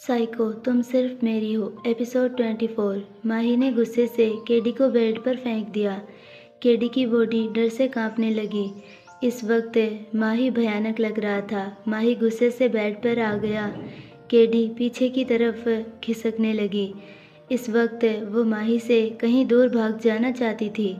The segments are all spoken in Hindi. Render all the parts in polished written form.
साइको तुम सिर्फ मेरी हो। एपिसोड 24। माही ने गुस्से से केडी को बेड पर फेंक दिया। केडी की बॉडी डर से कांपने लगी। इस वक्त माही भयानक लग रहा था। माही गुस्से से बेड पर आ गया। केडी पीछे की तरफ खिसकने लगी। इस वक्त वो माही से कहीं दूर भाग जाना चाहती थी।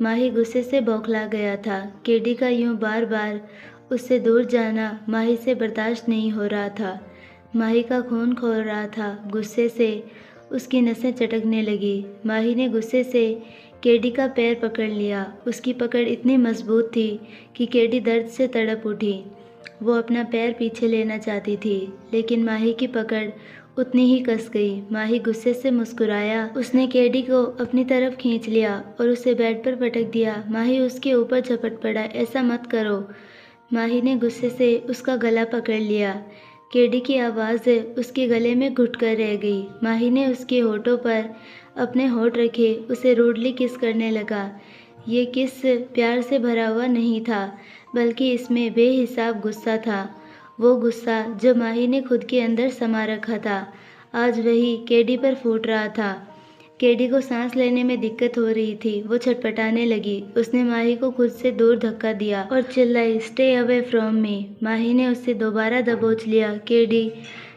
माही गुस्से से बौखला गया था। केडी का यूं बार बार उससे दूर जाना माही से बर्दाश्त नहीं हो रहा था। माही का खून खौल रहा था। गुस्से से उसकी नसें चटकने लगी। माही ने गुस्से से केडी का पैर पकड़ लिया। उसकी पकड़ इतनी मजबूत थी कि केडी दर्द से तड़प उठी। वो अपना पैर पीछे लेना चाहती थी, लेकिन माही की पकड़ उतनी ही कस गई। माही गुस्से से मुस्कुराया। उसने केडी को अपनी तरफ खींच लिया और उसे बेड पर पटक दिया। माही उसके ऊपर झपट पड़ा। ऐसा मत करो। माही ने गुस्से से उसका गला पकड़ लिया। केडी की आवाज़ उसके गले में घुट कर रह गई। माही ने उसके होठों पर अपने होठ रखे उसे रूडली किस करने लगा। ये किस प्यार से भरा हुआ नहीं था, बल्कि इसमें बेहिसाब गुस्सा था। वो गुस्सा जो माही ने खुद के अंदर समा रखा था, आज वही केडी पर फूट रहा था। केडी को सांस लेने में दिक्कत हो रही थी। वो छटपटाने लगी। उसने माही को खुद से दूर धक्का दिया और चिल्लाई, स्टे अवे फ्रॉम मी। माही ने उससे दोबारा दबोच लिया। केडी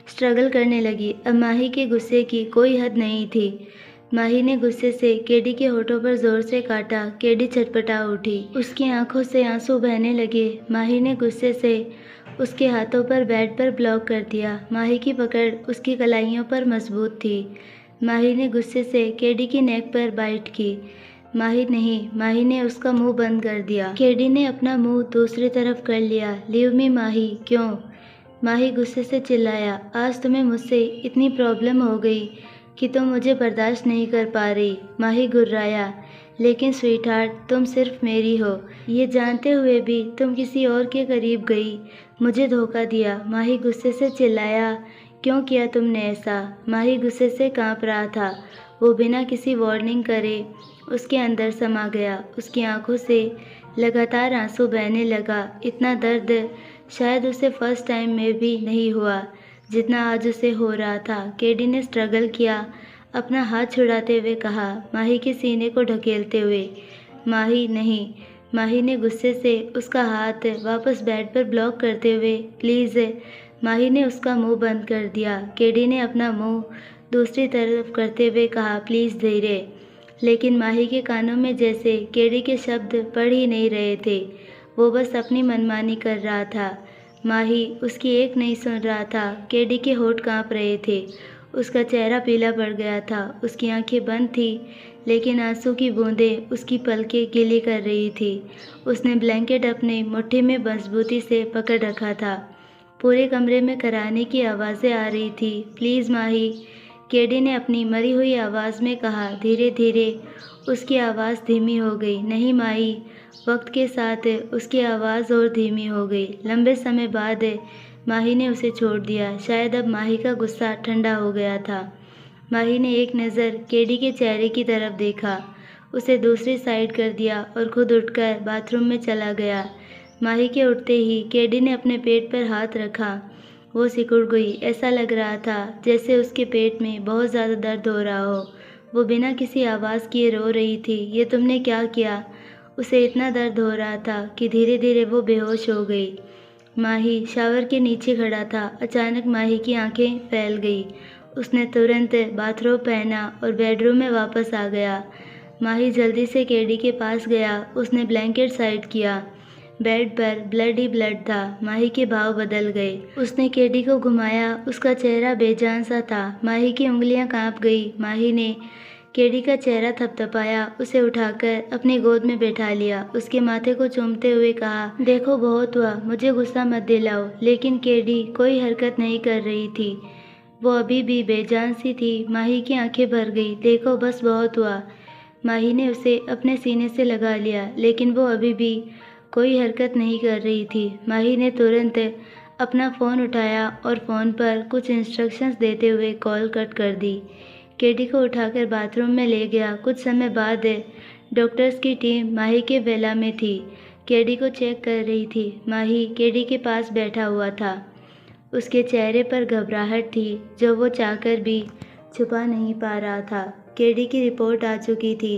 स्ट्रगल करने लगी। अब माही के गुस्से की कोई हद नहीं थी। माही ने गुस्से से केडी के होठों पर जोर से काटा। केडी छटपटा उठी। उसकी आंखों से आंसू बहने लगे। माही ने गुस्से से उसके हाथों पर बेड पर ब्लॉक कर दिया। माही की पकड़ उसकी कलाइयों पर मजबूत थी। माही ने गुस्से से केडी की नेक पर बाइट की। माही नहीं, माही ने उसका मुंह बंद कर दिया। केडी ने अपना मुंह दूसरी तरफ कर लिया। लीव मी माही। क्यों? माही गुस्से से चिल्लाया। आज तुम्हें मुझसे इतनी प्रॉब्लम हो गई कि तुम मुझे बर्दाश्त नहीं कर पा रही। माही गुर्राया। लेकिन स्वीटहार्ट, तुम सिर्फ मेरी हो। ये जानते हुए भी तुम किसी और के करीब गई, मुझे धोखा दिया। माही गुस्से से चिल्लाया। क्यों किया तुमने ऐसा? माही गुस्से से कांप रहा था। वो बिना किसी वार्निंग करे उसके अंदर समा गया। उसकी आंखों से लगातार आंसू बहने लगा। इतना दर्द शायद उसे फर्स्ट टाइम में भी नहीं हुआ जितना आज उसे हो रहा था। केडी ने स्ट्रगल किया। अपना हाथ छुड़ाते हुए कहा, माही के सीने को ढकेलते हुए। माही नहीं। माही ने गुस्से से उसका हाथ वापस बेड पर ब्लॉक करते हुए, प्लीज़। माही ने उसका मुंह बंद कर दिया। केडी ने अपना मुंह दूसरी तरफ करते हुए कहा, प्लीज़ धीरे। लेकिन माही के कानों में जैसे केडी के शब्द पड़ ही नहीं रहे थे। वो बस अपनी मनमानी कर रहा था। माही उसकी एक नहीं सुन रहा था। केडी के होठ कांप रहे थे। उसका चेहरा पीला पड़ गया था। उसकी आंखें बंद थी, लेकिन आंसू की बूंदें उसकी पलकें गीली कर रही थी। उसने ब्लैंकेट अपनी मुट्ठी में मजबूती से पकड़ रखा था। पूरे कमरे में कराहने की आवाज़ें आ रही थी। प्लीज़ माही, केडी ने अपनी मरी हुई आवाज़ में कहा। धीरे धीरे उसकी आवाज़ धीमी हो गई। नहीं माही। वक्त के साथ उसकी आवाज़ और धीमी हो गई। लंबे समय बाद माही ने उसे छोड़ दिया। शायद अब माही का गुस्सा ठंडा हो गया था। माही ने एक नज़र केडी के चेहरे की तरफ देखा, उसे दूसरी साइड कर दिया और खुद उठकर बाथरूम में चला गया। माही के उठते ही केडी ने अपने पेट पर हाथ रखा। वो सिकुड़ गई। ऐसा लग रहा था जैसे उसके पेट में बहुत ज़्यादा दर्द हो रहा हो। वो बिना किसी आवाज़ किए रो रही थी। ये तुमने क्या किया? उसे इतना दर्द हो रहा था कि धीरे धीरे वो बेहोश हो गई। माही शावर के नीचे खड़ा था। अचानक माही की आंखें फैल गई। उसने तुरंत बाथरोब पहना और बेडरूम में वापस आ गया। माही जल्दी से केडी के पास गया। उसने ब्लैंकेट साइड किया। बेड पर ब्लड ही ब्लड था। माही के भाव बदल गए। उसने केडी को घुमाया। उसका चेहरा बेजान सा था। माही की उंगलियां कांप गई। माही ने केडी का चेहरा थपथपाया, उसे उठाकर अपनी गोद में बैठा लिया। उसके माथे को चूमते हुए कहा, देखो बहुत हुआ, मुझे गुस्सा मत दिलाओ। लेकिन केडी कोई हरकत नहीं कर रही थी। वो अभी भी बेजान सी थी। माही की आंखें भर गई। देखो बस बहुत हुआ। माही ने उसे अपने सीने से लगा लिया, लेकिन वो अभी भी कोई हरकत नहीं कर रही थी। माही ने तुरंत अपना फ़ोन उठाया और फ़ोन पर कुछ इंस्ट्रक्शंस देते हुए कॉल कट कर दी। केडी को उठाकर बाथरूम में ले गया। कुछ समय बाद डॉक्टर्स की टीम माही के वेला में थी। केडी को चेक कर रही थी। माही केडी के पास बैठा हुआ था। उसके चेहरे पर घबराहट थी जो वो चाहकर भी छुपा नहीं पा रहा था। केडी की रिपोर्ट आ चुकी थी।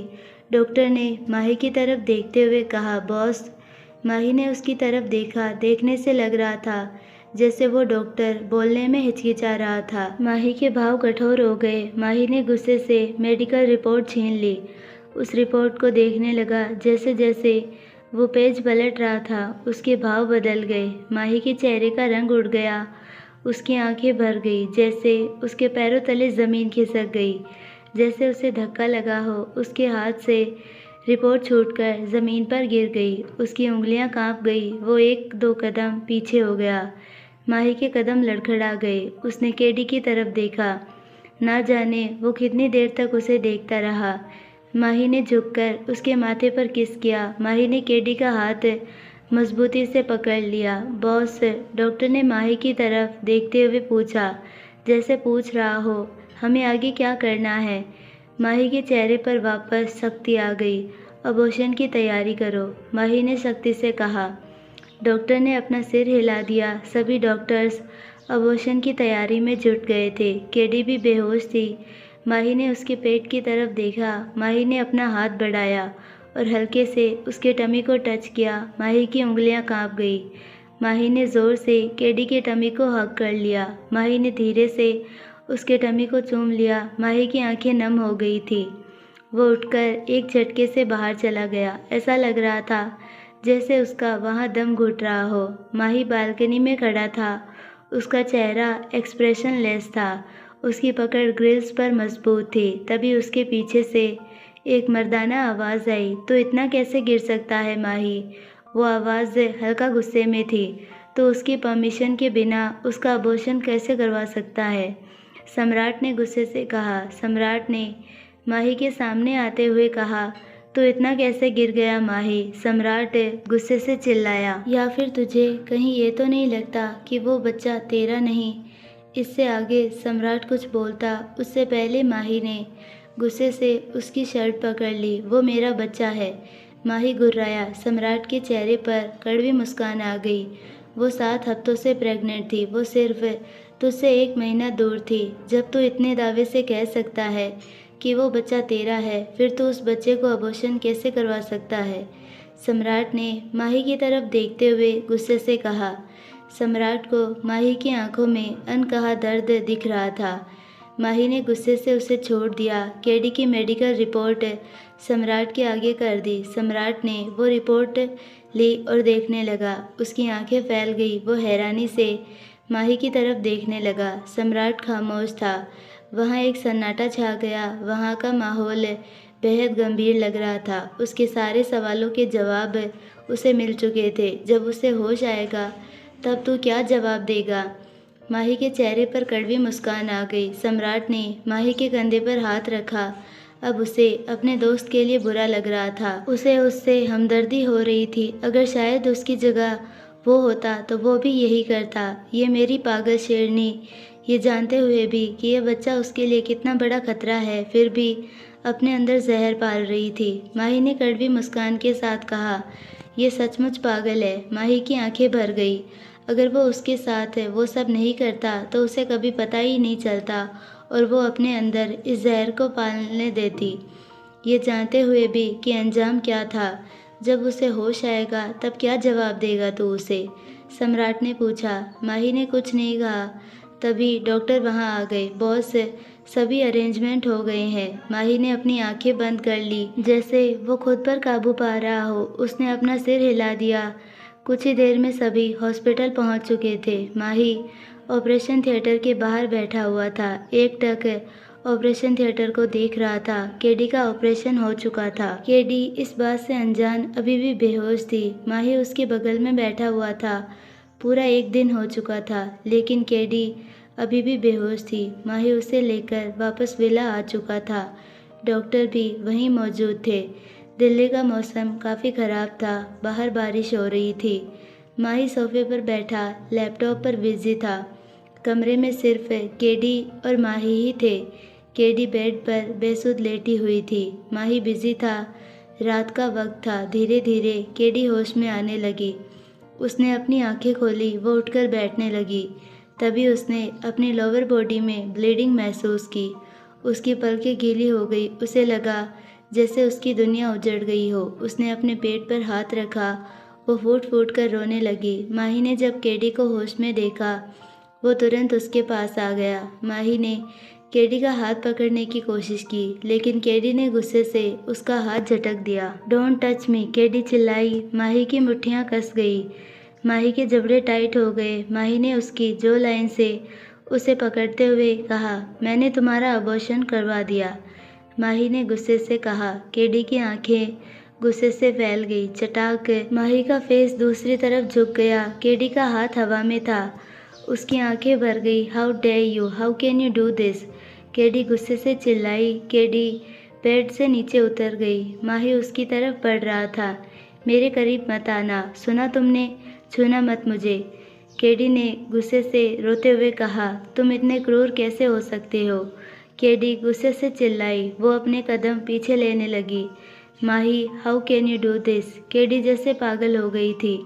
डॉक्टर ने माही की तरफ देखते हुए कहा, बॉस। माही ने उसकी तरफ देखा। देखने से लग रहा था जैसे वो डॉक्टर बोलने में हिचकिचा रहा था। माही के भाव कठोर हो गए। माही ने गुस्से से मेडिकल रिपोर्ट छीन ली। उस रिपोर्ट को देखने लगा। जैसे जैसे वो पेज पलट रहा था उसके भाव बदल गए। माही के चेहरे का रंग उड़ गया। उसकी आंखें भर गई, जैसे उसके पैरों तले ज़मीन खिसक गई, जैसे उसे धक्का लगा हो। उसके हाथ से रिपोर्ट छूटकर ज़मीन पर गिर गई। उसकी उंगलियां कांप गई। वो एक दो कदम पीछे हो गया। माही के कदम लड़खड़ा गए। उसने केडी की तरफ देखा। ना जाने वो कितनी देर तक उसे देखता रहा। माही ने झुककर उसके माथे पर किस किया। माही ने केडी का हाथ मजबूती से पकड़ लिया। बॉस, डॉक्टर ने माही की तरफ देखते हुए पूछा, जैसे पूछ रहा हो, हमें आगे क्या करना है? माही के चेहरे पर वापस सख्ती आ गई। अबॉर्शन की तैयारी करो, माही ने सख्ती से कहा। डॉक्टर ने अपना सिर हिला दिया। सभी डॉक्टर्स अबॉर्शन की तैयारी में जुट गए थे। केडी भी बेहोश थी। माही ने उसके पेट की तरफ देखा। माही ने अपना हाथ बढ़ाया और हल्के से उसके टमी को टच किया। माही की उंगलियां कांप गई। माही ने ज़ोर से केडी के टमी को हग कर लिया। माही ने धीरे से उसके टमी को चूम लिया। माही की आंखें नम हो गई थी। वो उठकर एक झटके से बाहर चला गया। ऐसा लग रहा था जैसे उसका वहाँ दम घुट रहा हो। माही बालकनी में खड़ा था। उसका चेहरा एक्सप्रेशनलेस था। उसकी पकड़ ग्रिल्स पर मजबूत थी। तभी उसके पीछे से एक मर्दाना आवाज़ आई, तो इतना कैसे गिर सकता है माही? वो आवाज़ हल्का गुस्से में थी। तो उसकी परमिशन के बिना उसका अबॉर्शन कैसे करवा सकता है? सम्राट ने गुस्से से कहा। सम्राट ने माही के सामने आते हुए कहा, तो इतना कैसे गिर गया माही? सम्राट गुस्से से चिल्लाया। या फिर तुझे कहीं ये तो नहीं लगता कि वो बच्चा तेरा नहीं? इससे आगे सम्राट कुछ बोलता उससे पहले माही ने गुस्से से उसकी शर्ट पकड़ ली। वो मेरा बच्चा है। माही घुर्राया। सम्राट के चेहरे पर कड़वी मुस्कान आ गई। वो 7 हफ्तों से प्रेग्नेंट थी। वो सिर्फ तुझसे 1 महीना दूर थी। जब तू इतने दावे से कह सकता है कि वो बच्चा तेरा है, फिर तू उस बच्चे को अबॉर्शन कैसे करवा सकता है? सम्राट ने माही की तरफ देखते हुए गुस्से से कहा। सम्राट को माही की आंखों में अनकहा दर्द दिख रहा था। माही ने गुस्से से उसे छोड़ दिया। केडी की मेडिकल रिपोर्ट सम्राट के आगे कर दी। सम्राट ने वो रिपोर्ट ली और देखने लगा। उसकी आंखें फैल गई। वो हैरानी से माही की तरफ देखने लगा। सम्राट खामोश था। वहाँ एक सन्नाटा छा गया। वहाँ का माहौल बेहद गंभीर लग रहा था। उसके सारे सवालों के जवाब उसे मिल चुके थे। जब उसे होश आएगा तब तू क्या जवाब देगा? माही के चेहरे पर कड़वी मुस्कान आ गई। सम्राट ने माही के कंधे पर हाथ रखा। अब उसे अपने दोस्त के लिए बुरा लग रहा था। उसे उससे हमदर्दी हो रही थी। अगर शायद उसकी जगह वो होता तो वो भी यही करता। ये मेरी पागल शेरनी, ये जानते हुए भी कि यह बच्चा उसके लिए कितना बड़ा खतरा है, फिर भी अपने अंदर जहर पाल रही थी। माही ने कड़वी मुस्कान के साथ कहा, ये सचमुच पागल है। माही की आंखें भर गई। अगर वो उसके साथ वो सब नहीं करता तो उसे कभी पता ही नहीं चलता और वो अपने अंदर इस जहर को पालने देती, ये जानते हुए भी कि अंजाम क्या था। जब उसे होश आएगा तब क्या जवाब देगा तू उसे? सम्राट ने पूछा। माही ने कुछ नहीं कहा। तभी डॉक्टर वहाँ आ गए। बॉस, सभी अरेंजमेंट हो गए हैं। माही ने अपनी आंखें बंद कर ली, जैसे वो खुद पर काबू पा रहा हो। उसने अपना सिर हिला दिया। कुछ ही देर में सभी हॉस्पिटल पहुंच चुके थे। माही ऑपरेशन थिएटर के बाहर बैठा हुआ था। एकटक ऑपरेशन थिएटर को देख रहा था। केडी का ऑपरेशन हो चुका था। केडी इस बात से अनजान अभी भी बेहोश थी। माही उसके बगल में बैठा हुआ था। पूरा 1 दिन हो चुका था, लेकिन केडी अभी भी बेहोश थी। माही उसे लेकर वापस विला आ चुका था। डॉक्टर भी वहीं मौजूद थे। दिल्ली का मौसम काफ़ी ख़राब था। बाहर बारिश हो रही थी। माही सोफे पर बैठा लैपटॉप पर बिजी था। कमरे में सिर्फ केडी और माही ही थे। केडी बेड पर बेसुध लेटी हुई थी। माही बिजी था। रात का वक्त था। धीरे धीरे केडी होश में आने लगी। उसने अपनी आंखें खोली। वो उठकर बैठने लगी। तभी उसने अपनी लोअर बॉडी में ब्लीडिंग महसूस की। उसकी पलकें गीली हो गई। उसे लगा जैसे उसकी दुनिया उजड़ गई हो। उसने अपने पेट पर हाथ रखा। वो फूट फूट कर रोने लगी। माही ने जब केडी को होश में देखा, वो तुरंत उसके पास आ गया। माही ने केडी का हाथ पकड़ने की कोशिश की, लेकिन केडी ने गुस्से से उसका हाथ झटक दिया। डोंट टच मी, केडी चिल्लाई। माही की मुट्ठियां कस गई। माही के जबड़े टाइट हो गए। माही ने उसकी जो लाइन से उसे पकड़ते हुए कहा, मैंने तुम्हारा अबॉर्शन करवा दिया। माही ने गुस्से से कहा। केडी की आंखें गुस्से से फैल गई। चटाक माही का फेस दूसरी तरफ झुक गया। केडी का हाथ हवा में था। उसकी आंखें भर गई। How dare you, how can you do this, KD गुस्से से चिल्लाई। केडी बेड से नीचे उतर गई। माही उसकी तरफ बढ़ रहा था। मेरे करीब मत आना, सुना तुमने, छूना मत मुझे, केडी ने गुस्से से रोते हुए कहा। तुम इतने क्रूर कैसे हो सकते हो, केडी गुस्से से चिल्लाई। वो अपने कदम पीछे लेने लगी। Mahi, how can you do this, KD जैसे पागल हो गई थी।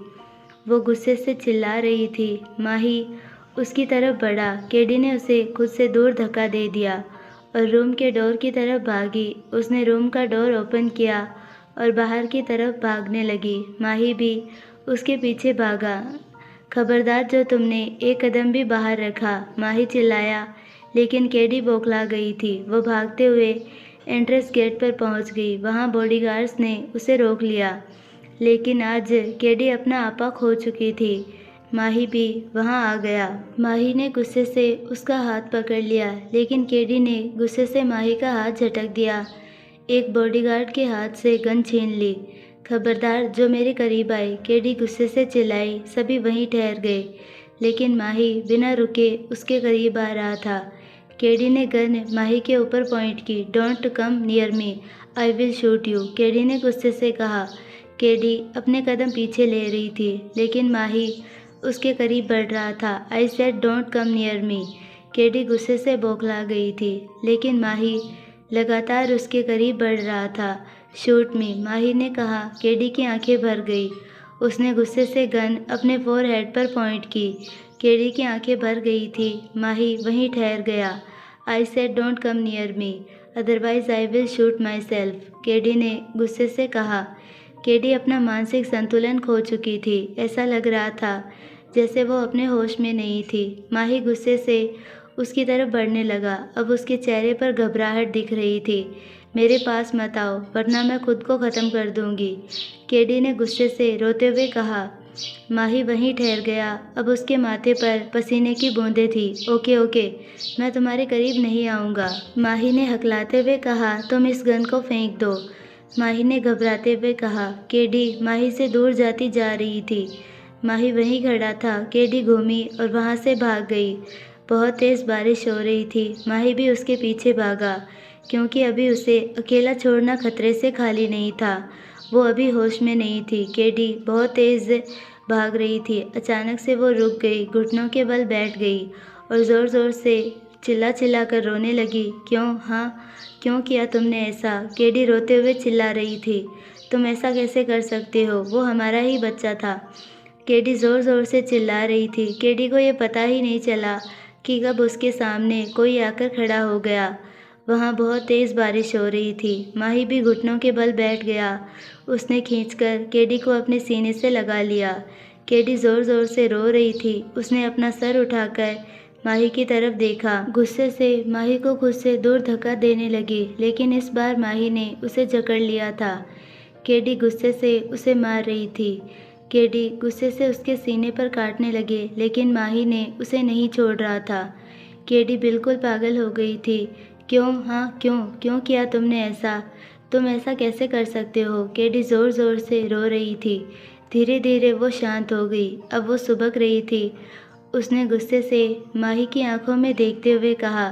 वो गुस्से से चिल्ला रही थी। माही उसकी तरफ बढ़ा। केडी ने उसे खुद से दूर धक्का दे दिया और रूम के डोर की तरफ भागी। उसने रूम का डोर ओपन किया और बाहर की तरफ भागने लगी। माही भी उसके पीछे भागा। खबरदार, जो तुमने एक कदम भी बाहर रखा, माही चिल्लाया। लेकिन केडी बौखला गई थी। वो भागते हुए एंट्रेंस गेट पर पहुंच गई। वहां बॉडीगार्ड्स ने उसे रोक लिया, लेकिन आज केडी अपना आपा खो चुकी थी। माही भी वहां आ गया। माही ने गुस्से से उसका हाथ पकड़ लिया, लेकिन केडी ने गुस्से से माही का हाथ झटक दिया। एक बॉडीगार्ड के हाथ से गन छीन ली। खबरदार, जो मेरे करीब आए, केडी गुस्से से चिल्लाई। सभी वहीं ठहर गए, लेकिन माही बिना रुके उसके करीब आ रहा था। केडी ने गन माही के ऊपर पॉइंट की। Don't come near me, I will shoot you, KD ने गुस्से से कहा। केडी अपने कदम पीछे ले रही थी, लेकिन माही उसके करीब बढ़ रहा था। I said don't come near me, KD गुस्से से बौखला गई थी, लेकिन माही लगातार उसके करीब बढ़ रहा था। शूट मी, माही ने कहा। केडी की आंखें भर गई। उसने गुस्से से गन अपने फोरहेड पर पॉइंट की। केडी की आंखें भर गई थी। माही वहीं ठहर गया। I said don't come near me, otherwise I will shoot my self, KD ने गुस्से से कहा। केडी अपना मानसिक संतुलन खो चुकी थी। ऐसा लग रहा था जैसे वो अपने होश में नहीं थी। माही गुस्से से उसकी तरफ बढ़ने लगा। अब उसके चेहरे पर घबराहट दिख रही थी। मेरे पास मत आओ, वरना मैं खुद को ख़त्म कर दूंगी, केडी ने गुस्से से रोते हुए कहा। माही वहीं ठहर गया। अब उसके माथे पर पसीने की बूंदें थी। ओके ओके, मैं तुम्हारे करीब नहीं आऊँगा, माही ने हकलाते हुए कहा। तुम इस गन को फेंक दो, माही ने घबराते हुए कहा। केडी माही से दूर जाती जा रही थी। माही वहीं खड़ा था। केडी घूमी और वहाँ से भाग गई। बहुत तेज़ बारिश हो रही थी। माही भी उसके पीछे भागा, क्योंकि अभी उसे अकेला छोड़ना खतरे से खाली नहीं था। वो अभी होश में नहीं थी। केडी बहुत तेज़ भाग रही थी। अचानक से वो रुक गई, घुटनों के बल बैठ गई और ज़ोर ज़ोर से चिल्ला चिल्ला कर रोने लगी। क्यों, हाँ, क्यों किया तुमने ऐसा, केडी रोते हुए चिल्ला रही थी। तुम ऐसा कैसे कर सकते हो, वो हमारा ही बच्चा था, केडी ज़ोर ज़ोर से चिल्ला रही थी। केडी को ये पता ही नहीं चला कि कब उसके सामने कोई आकर खड़ा हो गया। वहाँ बहुत तेज़ बारिश हो रही थी। माही भी घुटनों के बल बैठ गया। उसने खींचकर केडी को अपने सीने से लगा लिया। केडी ज़ोर ज़ोर से रो रही थी। उसने अपना सर उठाकर माही की तरफ देखा। गुस्से से माही को खुद से दूर धक्का देने लगी, लेकिन इस बार माही ने उसे जकड़ लिया था। केडी गुस्से से उसे मार रही थी। केडी गुस्से से उसके सीने पर काटने लगे, लेकिन माही ने उसे नहीं छोड़ रहा था। केडी बिल्कुल पागल हो गई थी। क्यों, हाँ, क्यों किया तुमने ऐसा, तुम ऐसा कैसे कर सकते हो, केडी ज़ोर ज़ोर से रो रही थी। धीरे धीरे वो शांत हो गई। अब वो सुबक रही थी। उसने गुस्से से माही की आंखों में देखते हुए कहा,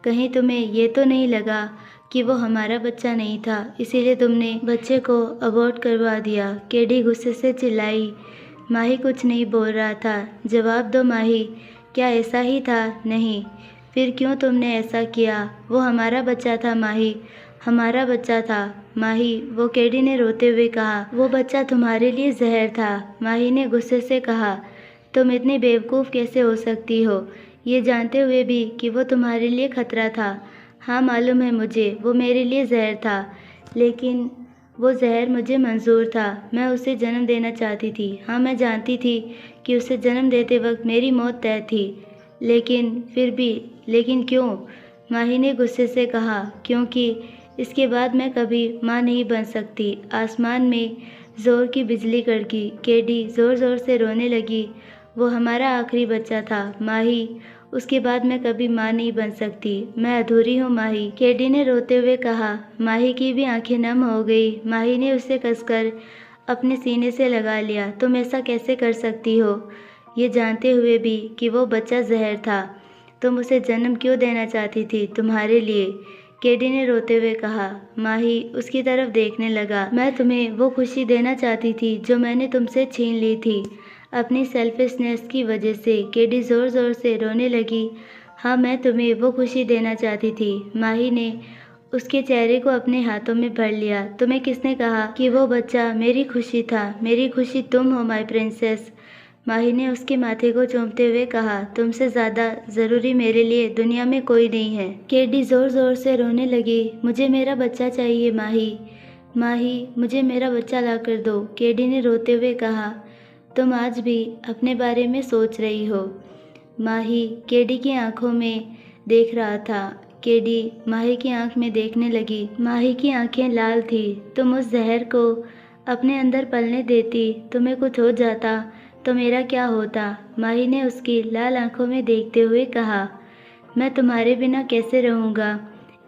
कहीं तुम्हें ये तो नहीं लगा कि वो हमारा बच्चा नहीं था, इसीलिए तुमने बच्चे को अबॉर्ट करवा दिया, केडी गुस्से से चिल्लाई। माही कुछ नहीं बोल रहा था। जवाब दो माही, क्या ऐसा ही था? नहीं, फिर क्यों तुमने ऐसा किया? वो हमारा बच्चा था माही, हमारा बच्चा था माही, वो केडी ने रोते हुए कहा। वो बच्चा तुम्हारे लिए जहर था, माही ने गुस्से से कहा। तुम इतनी बेवकूफ़ कैसे हो सकती हो, ये जानते हुए भी कि वो तुम्हारे लिए खतरा था। हाँ, मालूम है मुझे, वो मेरे लिए ज़हर था, लेकिन वो ज़हर मुझे मंज़ूर था। मैं उसे जन्म देना चाहती थी। हाँ, मैं जानती थी कि उसे जन्म देते वक्त मेरी मौत तय थी, लेकिन फिर भी। लेकिन क्यों? माही ने गुस्से से कहा। क्योंकि इसके बाद मैं कभी माँ नहीं बन सकती। आसमान में ज़ोर की बिजली कड़की। केडी ज़ोर-ज़ोर से रोने लगी। वो हमारा आखिरी बच्चा था, माही। उसके बाद मैं कभी माँ नहीं बन सकती। मैं अधूरी हूँ, माही। केडी ने रोते हुए कहा। माही की भी आंखें नम हो गई। माही ने उसे कसकर अपने सीने से लगा लिया। तुम ऐसा कैसे कर सकती हो, ये जानते हुए भी कि वो बच्चा ज़हर था? तुम उसे जन्म क्यों देना चाहती थी? तुम्हारे लिए, केडी ने रोते हुए कहा। माही उसकी तरफ देखने लगा। मैं तुम्हें वो खुशी देना चाहती थी जो मैंने तुमसे छीन ली थी, अपनी सेल्फिशनेस की वजह से। केडी ज़ोर-ज़ोर से रोने लगी। हाँ, मैं तुम्हें वो खुशी देना चाहती थी। माही ने उसके चेहरे को अपने हाथों में भर लिया। तुम्हें किसने कहा कि वो बच्चा मेरी खुशी था? मेरी खुशी तुम हो, माय प्रिंसेस। माही ने उसके माथे को चूमते हुए कहा। तुमसे ज़्यादा ज़रूरी मेरे लिए दुनिया में कोई नहीं है। केडी ज़ोर-ज़ोर से रोने लगी। मुझे मेरा बच्चा चाहिए, माही। माही, मुझे मेरा बच्चा ला कर दो, केडी ने रोते हुए कहा। तुम आज भी अपने बारे में सोच रही हो, माही केडी की आंखों में देख रहा था। केडी माही की आंख में देखने लगी। माही की आंखें लाल थी। तुम उस जहर को अपने अंदर पलने देती, तुम्हें कुछ हो जाता तो मेरा क्या होता? माही ने उसकी लाल आंखों में देखते हुए कहा। मैं तुम्हारे बिना कैसे रहूँगा?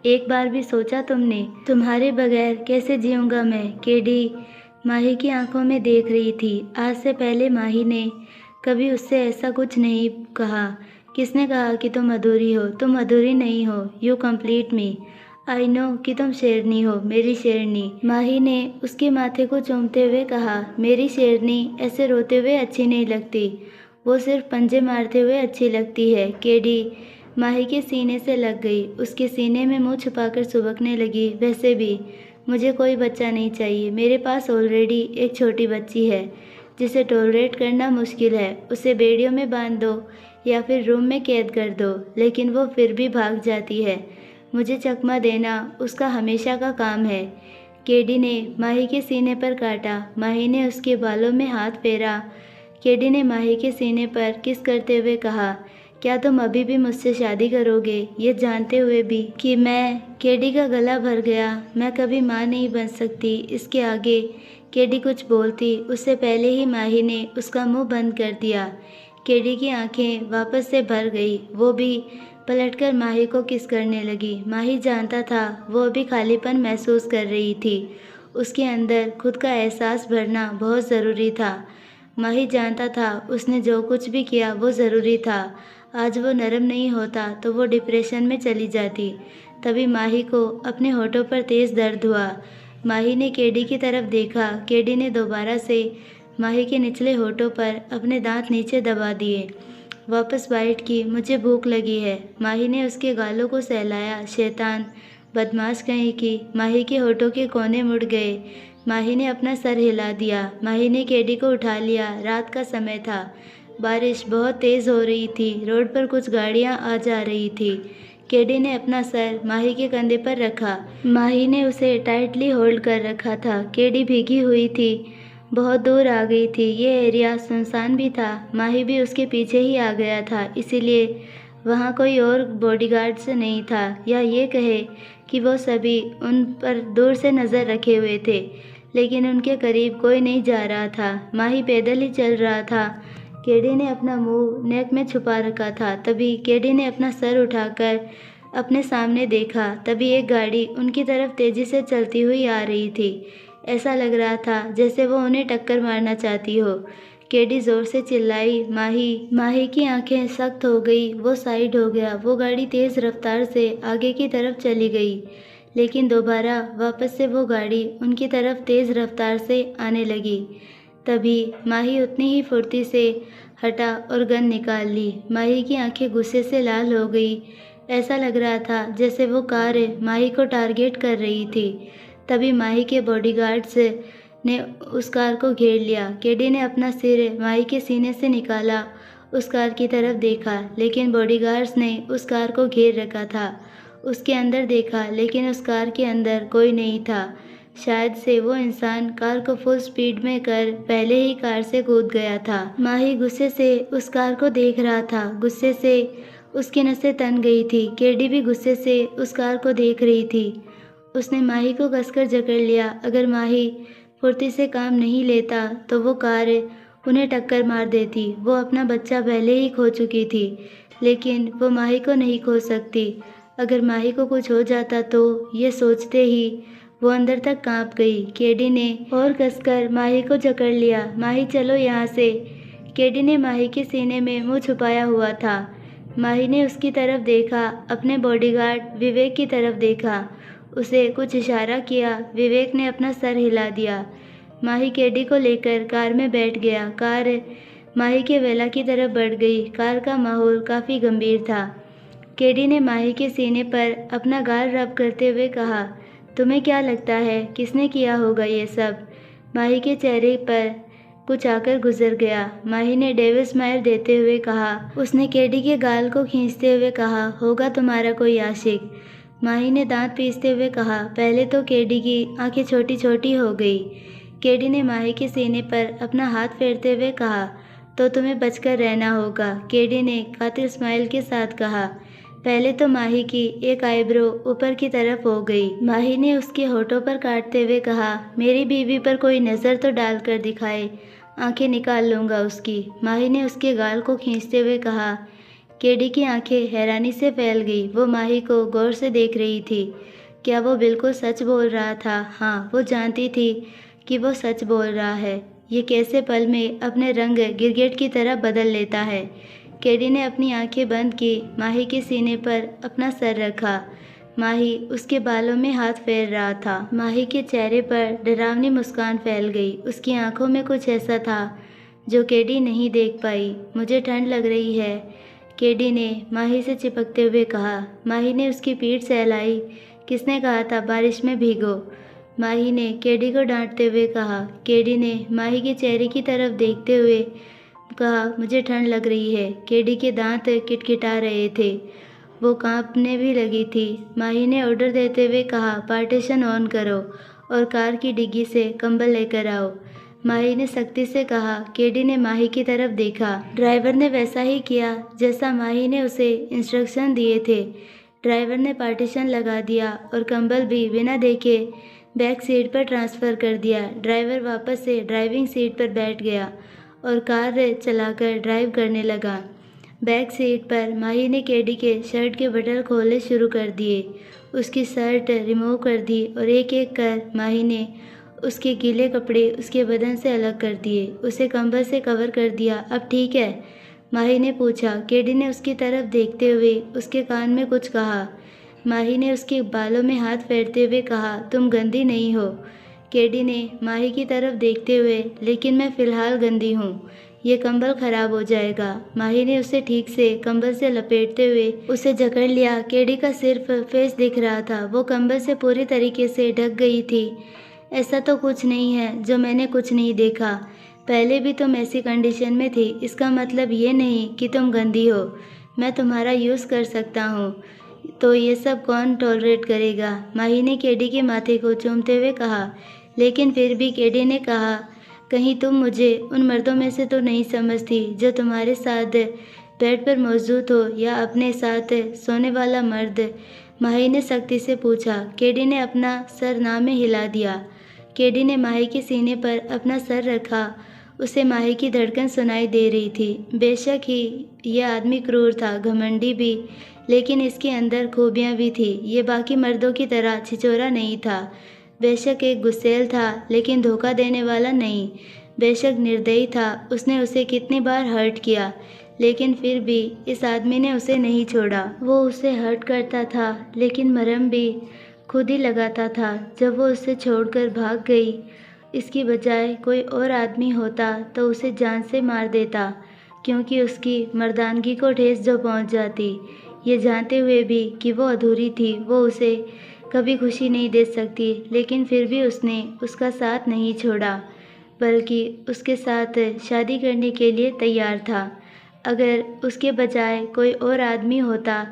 एक बार भी सोचा तुमने? तुम्हारे बगैर कैसे जीऊँगा मैं? केडी माही की आंखों में देख रही थी। आज से पहले माही ने कभी उससे ऐसा कुछ नहीं कहा। किसने कहा कि तुम अधूरी हो? तुम अधूरी नहीं हो, you complete me. I know कि तुम शेरनी हो, मेरी शेरनी। माही ने उसके माथे को चूमते हुए कहा। मेरी शेरनी ऐसे रोते हुए अच्छी नहीं लगती, वो सिर्फ पंजे मारते हुए अच्छी लगती है। केडी माही के सीने से लग गई, उसके सीने में मुंह छुपाकर सुबकने लगी। वैसे भी मुझे कोई बच्चा नहीं चाहिए। मेरे पास ऑलरेडी एक छोटी बच्ची है जिसे टॉलरेट करना मुश्किल है। उसे बेड़ियों में बांध दो या फिर रूम में कैद कर दो, लेकिन वो फिर भी भाग जाती है। मुझे चकमा देना उसका हमेशा का काम है। केडी ने माही के सीने पर काटा। माही ने उसके बालों में हाथ फेरा। केडी ने माही के सीने पर किस करते हुए कहा, क्या तुम अभी भी मुझसे शादी करोगे, ये जानते हुए भी कि मैं? केडी का गला भर गया। मैं कभी माँ नहीं बन सकती। इसके आगे केडी कुछ बोलती, उससे पहले ही माही ने उसका मुंह बंद कर दिया। केडी की आंखें वापस से भर गई। वो भी पलटकर माही को किस करने लगी। माही जानता था वो अभी खालीपन महसूस कर रही थी। उसके अंदर खुद का एहसास भरना बहुत ज़रूरी था। माही जानता था उसने जो कुछ भी किया वो ज़रूरी था। आज वो नरम नहीं होता तो वो डिप्रेशन में चली जाती। तभी माही को अपने होठों पर तेज़ दर्द हुआ। माही ने केडी की तरफ देखा। केडी ने दोबारा से माही के निचले होठों पर अपने दांत नीचे दबा दिए। वापस बाइट की। मुझे भूख लगी है। माही ने उसके गालों को सहलाया। शैतान, बदमाश कहीं की। माही के होठों के कोने मुड़ गए। माही ने अपना सर हिला दिया। माही ने केडी को उठा लिया। रात का समय था। बारिश बहुत तेज़ हो रही थी। रोड पर कुछ गाड़ियां आ जा रही थी। केडी ने अपना सर माही के कंधे पर रखा। माही ने उसे टाइटली होल्ड कर रखा था। केडी भीगी हुई थी, बहुत दूर आ गई थी। ये एरिया सुनसान भी था। माही भी उसके पीछे ही आ गया था, इसीलिए वहाँ कोई और बॉडीगार्ड्स नहीं था, या ये कहे कि वो सभी उन पर दूर से नज़र रखे हुए थे, लेकिन उनके करीब कोई नहीं जा रहा था। माही पैदल ही चल रहा था। केडी ने अपना मुंह नेक में छुपा रखा था। तभी केडी ने अपना सर उठाकर अपने सामने देखा। तभी एक गाड़ी उनकी तरफ तेज़ी से चलती हुई आ रही थी। ऐसा लग रहा था जैसे वो उन्हें टक्कर मारना चाहती हो। केडी ज़ोर से चिल्लाई, माही। माही की आंखें सख्त हो गई। वो साइड हो गया। वो गाड़ी तेज़ रफ्तार से आगे की तरफ चली गई, लेकिन दोबारा वापस से वो गाड़ी उनकी तरफ तेज़ रफ्तार से आने लगी। तभी माही उतनी ही फुर्ती से हटा और गन निकाल ली। माही की आंखें गुस्से से लाल हो गई। ऐसा लग रहा था जैसे वो कार माही को टारगेट कर रही थी। तभी माही के बॉडीगार्ड्स ने उस कार को घेर लिया। केडी ने अपना सिर माही के सीने से निकाला, उस कार की तरफ देखा, लेकिन बॉडीगार्ड्स ने उस कार को घेर रखा था। उसके अंदर देखा, लेकिन उस कार के अंदर कोई नहीं था। शायद से वो इंसान कार को फुल स्पीड में कर पहले ही कार से कूद गया था। माही गुस्से से उस कार को देख रहा था। गुस्से से उसकी नसें तन गई थी। केडी भी गुस्से से उस कार को देख रही थी। उसने माही को कसकर जकड़ लिया। अगर माही फुर्ती से काम नहीं लेता तो वो कार उन्हें टक्कर मार देती। वो अपना बच्चा पहले ही खो चुकी थी, लेकिन वो माही को नहीं खो सकती। अगर माही को कुछ हो जाता तो, ये सोचते ही वो अंदर तक कांप गई। केडी ने और कसकर माही को जकड़ लिया। माही, चलो यहाँ से। केडी ने माही के सीने में मुंह छुपाया हुआ था। माही ने उसकी तरफ देखा, अपने बॉडीगार्ड विवेक की तरफ देखा, उसे कुछ इशारा किया। विवेक ने अपना सर हिला दिया। माही केडी को लेकर कार में बैठ गया। कार माही के वेला की तरफ बढ़ गई। कार का माहौल काफ़ी गंभीर था। केडी ने माही के सीने पर अपना गाल रब करते हुए कहा, तुम्हें क्या लगता है किसने किया होगा ये सब? माही के चेहरे पर कुछ आकर गुजर गया। माही ने डेविल स्माइल देते हुए कहा। उसने केडी के गाल को खींचते हुए कहा, होगा तुम्हारा कोई आशिक। माही ने दांत पीसते हुए कहा। पहले तो केडी की आंखें छोटी छोटी हो गई। केडी ने माही के सीने पर अपना हाथ फेरते हुए कहा, तो तुम्हें बचकर रहना होगा। केडी ने कातिल स्माइल के साथ कहा। पहले तो माही की एक आईब्रो ऊपर की तरफ हो गई। माही ने उसके होठों पर काटते हुए कहा, मेरी बीवी पर कोई नज़र तो डाल कर दिखाए, आंखें निकाल लूँगा उसकी। माही ने उसके गाल को खींचते हुए कहा। केडी की आंखें हैरानी से फैल गई। वो माही को गौर से देख रही थी। क्या वो बिल्कुल सच बोल रहा था? हाँ, वो जानती थी कि वो सच बोल रहा है। ये कैसे पल में अपने रंग गिरगिट की तरह बदल लेता है। केडी ने अपनी आंखें बंद की। माही के सीने पर अपना सर रखा। माही उसके बालों में हाथ फेर रहा था। माही के चेहरे पर डरावनी मुस्कान फैल गई। उसकी आंखों में कुछ ऐसा था जो केडी नहीं देख पाई। मुझे ठंड लग रही है, केडी ने माही से चिपकते हुए कहा। माही ने उसकी पीठ सहलाई। किसने कहा था बारिश में भीगो? माही ने केडी को डांटते हुए कहा। केडी ने माही के चेहरे की तरफ देखते हुए कहा, मुझे ठंड लग रही है। केडी के दांत किटकिटा रहे थे। वो कांपने भी लगी थी। माही ने ऑर्डर देते हुए कहा, पार्टीशन ऑन करो और कार की डिग्गी से कंबल लेकर आओ। माही ने सख्ती से कहा। केडी ने माही की तरफ देखा। ड्राइवर ने वैसा ही किया जैसा माही ने उसे इंस्ट्रक्शन दिए थे। ड्राइवर ने पार्टीशन लगा दिया और कंबल भी बिना देखे बैक सीट पर ट्रांसफ़र कर दिया। ड्राइवर वापस से ड्राइविंग सीट पर बैठ गया और कार चलाकर ड्राइव करने लगा। बैक सीट पर माही ने केडी के शर्ट के बटन खोलने शुरू कर दिए। उसकी शर्ट रिमूव कर दी और एक एक कर माही ने उसके गीले कपड़े उसके बदन से अलग कर दिए। उसे कंबल से कवर कर दिया। अब ठीक है? माही ने पूछा। केडी ने उसकी तरफ देखते हुए उसके कान में कुछ कहा। माही ने उसके बालों में हाथ फेरते हुए कहा, तुम गंदी नहीं हो। केडी ने माही की तरफ देखते हुए, लेकिन मैं फ़िलहाल गंदी हूँ, ये कंबल ख़राब हो जाएगा। माही ने उसे ठीक से कंबल से लपेटते हुए उसे जकड़ लिया। केडी का सिर्फ फेस दिख रहा था। वो कंबल से पूरी तरीके से ढक गई थी। ऐसा तो कुछ नहीं है जो मैंने कुछ नहीं देखा। पहले भी तुम ऐसी कंडीशन में थी। इसका मतलब ये नहीं कि तुम गंदी हो। मैं तुम्हारा यूज़ कर सकता हूँ, तो ये सब कौन टॉलरेट करेगा? माही ने केडी के माथे को चूमते हुए कहा। लेकिन फिर भी केडी ने कहा, कहीं तुम मुझे उन मर्दों में से तो नहीं समझती जो तुम्हारे साथ बेड पर मौजूद हो, या अपने साथ सोने वाला मर्द? माही ने सख्ती से पूछा। केडी ने अपना सर ना में हिला दिया। केडी ने माही के सीने पर अपना सर रखा। उसे माही की धड़कन सुनाई दे रही थी। बेशक ही यह आदमी क्रूर था, घमंडी भी, लेकिन इसके अंदर खूबियाँ भी थी। ये बाकी मर्दों की तरह छिछोरा नहीं था। बेशक एक गुस्सैल था, लेकिन धोखा देने वाला नहीं। बेशक निर्दयी था। उसने उसे कितनी बार हर्ट किया, लेकिन फिर भी इस आदमी ने उसे नहीं छोड़ा। वो उसे हर्ट करता था, लेकिन मरहम भी खुद ही लगाता था। जब वो उसे छोड़कर भाग गई, इसकी बजाय कोई और आदमी होता तो उसे जान से मार देता, क्योंकि उसकी मर्दानगी को ठेस जो पहुंच जाती। ये जानते हुए भी कि वो अधूरी थी, वो उसे कभी खुशी नहीं दे सकती, लेकिन फिर भी उसने उसका साथ नहीं छोड़ा, बल्कि उसके साथ शादी करने के लिए तैयार था। अगर उसके बजाय कोई और आदमी होता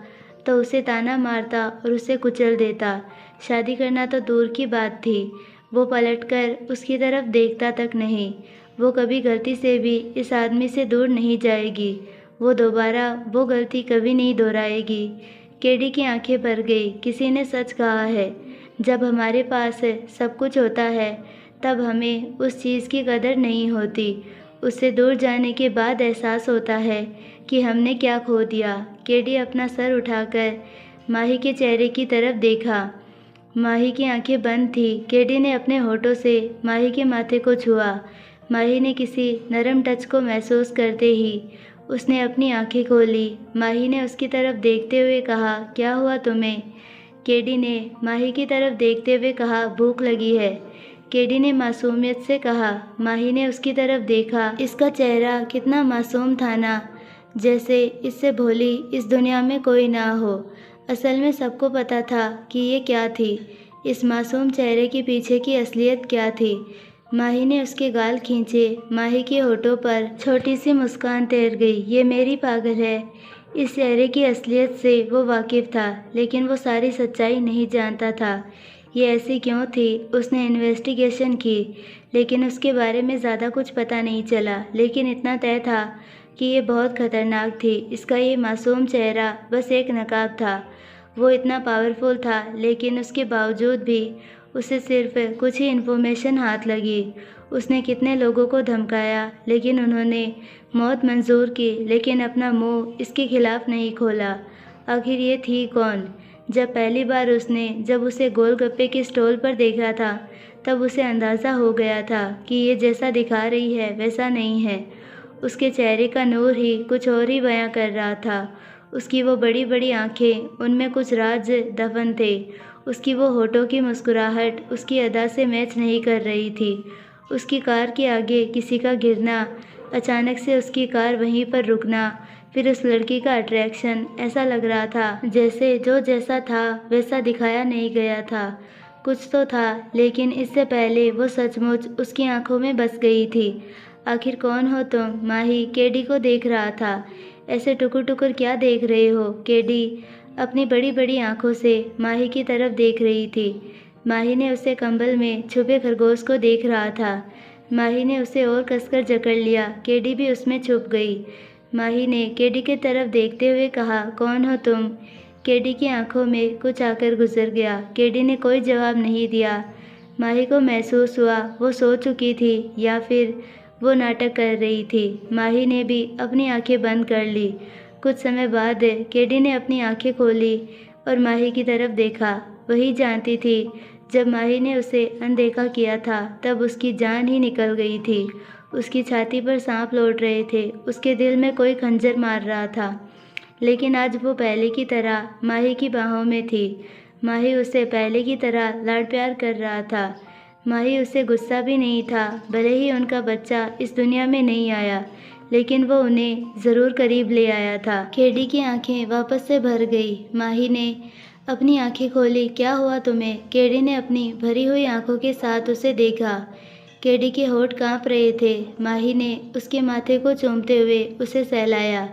तो उसे ताना मारता और उसे कुचल देता। शादी करना तो दूर की बात थी, वो पलटकर उसकी तरफ देखता तक नहीं। वो कभी गलती से भी इस आदमी से दूर नहीं जाएगी। वो दोबारा वो गलती कभी नहीं दोहराएगी। केडी की आंखें भर गई। किसी ने सच कहा है, जब हमारे पास सब कुछ होता है तब हमें उस चीज़ की कदर नहीं होती। उससे दूर जाने के बाद एहसास होता है कि हमने क्या खो दिया। केडी अपना सर उठाकर माही के चेहरे की तरफ देखा। माही की आंखें बंद थी। केडी ने अपने होठों से माही के माथे को छुआ। माही ने किसी नरम टच को महसूस करते ही उसने अपनी आंखें खोली। माही ने उसकी तरफ देखते हुए कहा, क्या हुआ तुम्हें? केडी ने माही की तरफ देखते हुए कहा, भूख लगी है। केडी ने मासूमियत से कहा। माही ने उसकी तरफ देखा। इसका चेहरा कितना मासूम था ना, जैसे इससे भोली इस दुनिया में कोई ना हो। असल में सबको पता था कि ये क्या थी, इस मासूम चेहरे के पीछे की असलियत क्या थी। माही ने उसके गाल खींचे। माही के होठों पर छोटी सी मुस्कान तैर गई। ये मेरी पागल है। इस चेहरे की असलियत से वो वाकिफ था, लेकिन वो सारी सच्चाई नहीं जानता था। ये ऐसी क्यों थी? उसने इन्वेस्टिगेशन की, लेकिन उसके बारे में ज़्यादा कुछ पता नहीं चला। लेकिन इतना तय था कि ये बहुत खतरनाक थी। इसका ये मासूम चेहरा बस एक नकाब था। वो इतना पावरफुल था, लेकिन उसके बावजूद भी उसे सिर्फ कुछ ही इन्फॉर्मेशन हाथ लगी। उसने कितने लोगों को धमकाया, लेकिन उन्होंने मौत मंजूर की, लेकिन अपना मुंह इसके खिलाफ नहीं खोला। आखिर ये थी कौन? जब पहली बार जब उसे गोलगप्पे के स्टॉल पर देखा था, तब उसे अंदाज़ा हो गया था कि ये जैसा दिखा रही है वैसा नहीं है। उसके चेहरे का नूर ही कुछ और ही बयां कर रहा था। उसकी वो बड़ी बड़ी आंखें, उनमें कुछ राज दफन थे। उसकी वो होठों की मुस्कुराहट उसकी अदा से मैच नहीं कर रही थी। उसकी कार के आगे किसी का गिरना, अचानक से उसकी कार वहीं पर रुकना, फिर उस लड़की का अट्रैक्शन, ऐसा लग रहा था जैसे जो जैसा था वैसा दिखाया नहीं गया था। कुछ तो था, लेकिन इससे पहले वो सचमुच उसकी आंखों में बस गई थी। आखिर कौन हो तुम? माही केडी को देख रहा था। ऐसे टुकुर टुकुर क्या देख रहे हो? केडी अपनी बड़ी बड़ी आंखों से माही की तरफ देख रही थी। माही ने उसे कंबल में छुपे खरगोश को देख रहा था। माही ने उसे और कसकर जकड़ लिया। केडी भी उसमें छुप गई। माही ने केडी की तरफ देखते हुए कहा, कौन हो तुम? केडी की आंखों में कुछ आकर गुजर गया। केडी ने कोई जवाब नहीं दिया। माही को महसूस हुआ वो सो चुकी थी या फिर वो नाटक कर रही थी। माही ने भी अपनी आंखें बंद कर ली। कुछ समय बाद केडी ने अपनी आंखें खोली और माही की तरफ देखा। वही जानती थी, जब माही ने उसे अनदेखा किया था तब उसकी जान ही निकल गई थी। उसकी छाती पर सांप लौट रहे थे। उसके दिल में कोई खंजर मार रहा था। लेकिन आज वो पहले की तरह माही की बाहों में थी। माही उसे पहले की तरह लाड प्यार कर रहा था। माही उसे गुस्सा भी नहीं था। भले ही उनका बच्चा इस दुनिया में नहीं आया, लेकिन वो उन्हें ज़रूर करीब ले आया था। केडी की आंखें वापस से भर गई। माही ने अपनी आंखें खोली। क्या हुआ तुम्हें? केडी ने अपनी भरी हुई आंखों के साथ उसे देखा। केडी के होठ कांप रहे थे। माही ने उसके माथे को चूमते हुए उसे सहलाया।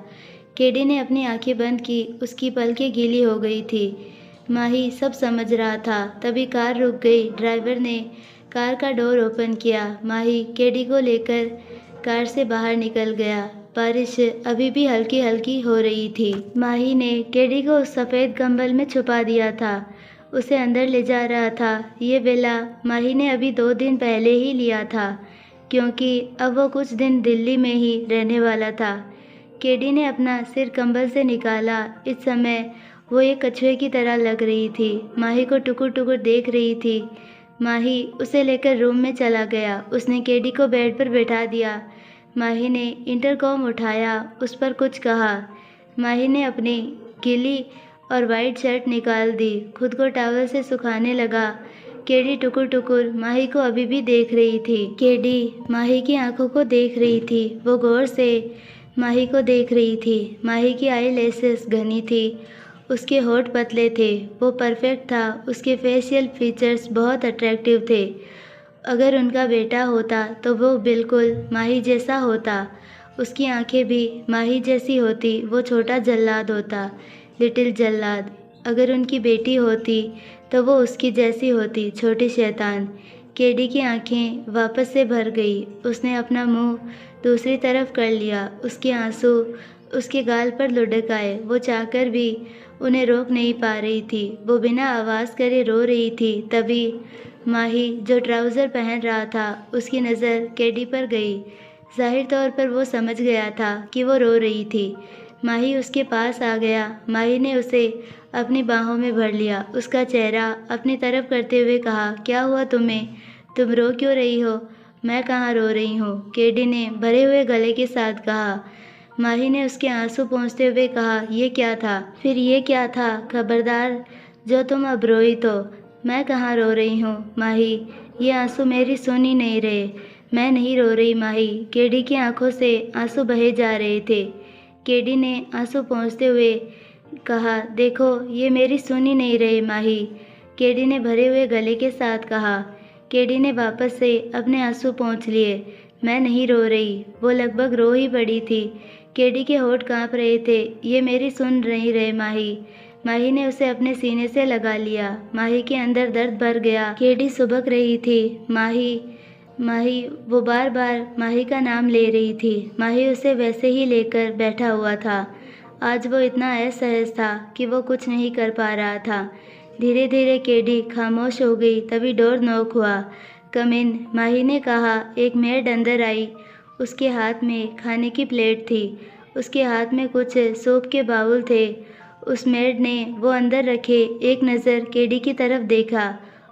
केडी ने अपनी आंखें बंद की। उसकी पलकें गीली हो गई थी। माही सब समझ रहा था। तभी कार रुक गई। ड्राइवर ने कार का डोर ओपन किया। माही केडी को लेकर कार से बाहर निकल गया। बारिश अभी भी हल्की हल्की हो रही थी। माही ने केडी को उस सफ़ेद कंबल में छुपा दिया था। उसे अंदर ले जा रहा था। ये वेला माही ने अभी 2 दिन पहले ही लिया था, क्योंकि अब वो कुछ दिन दिल्ली में ही रहने वाला था। केडी ने अपना सिर कंबल से निकाला। इस समय वो एक कछुए की तरह लग रही थी। माही को टुकुर टुकुर देख रही थी। माही उसे लेकर रूम में चला गया। उसने केडी को बेड पर बैठा दिया। माही ने इंटरकॉम उठाया, उस पर कुछ कहा। माही ने अपनी गीली और वाइट शर्ट निकाल दी, खुद को टॉवल से सुखाने लगा। केडी टुकुर टुकुर माही को अभी भी देख रही थी। केडी माही की आंखों को देख रही थी। वो गौर से माही को देख रही थी। माही की आई लैसेस घनी थी उसके होठ पतले थे, वो परफेक्ट था, उसके फेशियल फीचर्स बहुत अट्रैक्टिव थे। अगर उनका बेटा होता तो वो बिल्कुल माही जैसा होता। उसकी आंखें भी माही जैसी होती, वो छोटा जल्लाद होता, लिटिल जल्लाद। अगर उनकी बेटी होती तो वो उसकी जैसी होती, छोटी शैतान। केडी की आंखें वापस से भर गई। उसने अपना मुंह दूसरी तरफ कर लिया। उसके आंसू उसके गाल पर लुढ़क आए। वो चाहकर भी उन्हें रोक नहीं पा रही थी। वो बिना आवाज़ करे रो रही थी। तभी माही, जो ट्राउज़र पहन रहा था, उसकी नज़र केडी पर गई। ज़ाहिर तौर पर वो समझ गया था कि वो रो रही थी। माही उसके पास आ गया। माही ने उसे अपनी बाहों में भर लिया, उसका चेहरा अपनी तरफ करते हुए कहा, क्या हुआ तुम्हें? तुम रो क्यों रही हो? मैं कहाँ रो रही हूँ, केडी ने भरे हुए गले के साथ कहा। माही ने उसके आंसू पोंछते हुए कहा, ये क्या था? फिर ये क्या था? खबरदार जो तुम अब रोई तो। मैं कहाँ रो रही हूँ माही, ये आंसू मेरी सुन ही नहीं रहे। मैं नहीं रो रही माही। केडी की आंखों से आंसू बहे जा रहे थे। केडी ने आंसू पोंछते हुए कहा, देखो ये मेरी सुन ही नहीं रहे माही। केडी ने भरे हुए गले के साथ कहा। केडी ने वापस से अपने आंसू पोंछ लिए। मैं नहीं रो रही। वो लगभग रो ही पड़ी थी। केडी के होठ कांप रहे थे। ये मेरी सुन नहीं रहे माही। माही ने उसे अपने सीने से लगा लिया। माही के अंदर दर्द भर गया। केडी सुबक रही थी। माही, माही। वो बार बार माही का नाम ले रही थी। माही उसे वैसे ही लेकर बैठा हुआ था। आज वो इतना असहज था कि वो कुछ नहीं कर पा रहा था। धीरे धीरे केडी खामोश हो गई। तभी डोर नॉक हुआ। कम इन, माही ने कहा। एक मेड अंदर आई। उसके हाथ में खाने की प्लेट थी। उसके हाथ में कुछ सूप के बाउल थे। उस मेड ने वो अंदर रखे एक नज़र केडी की तरफ देखा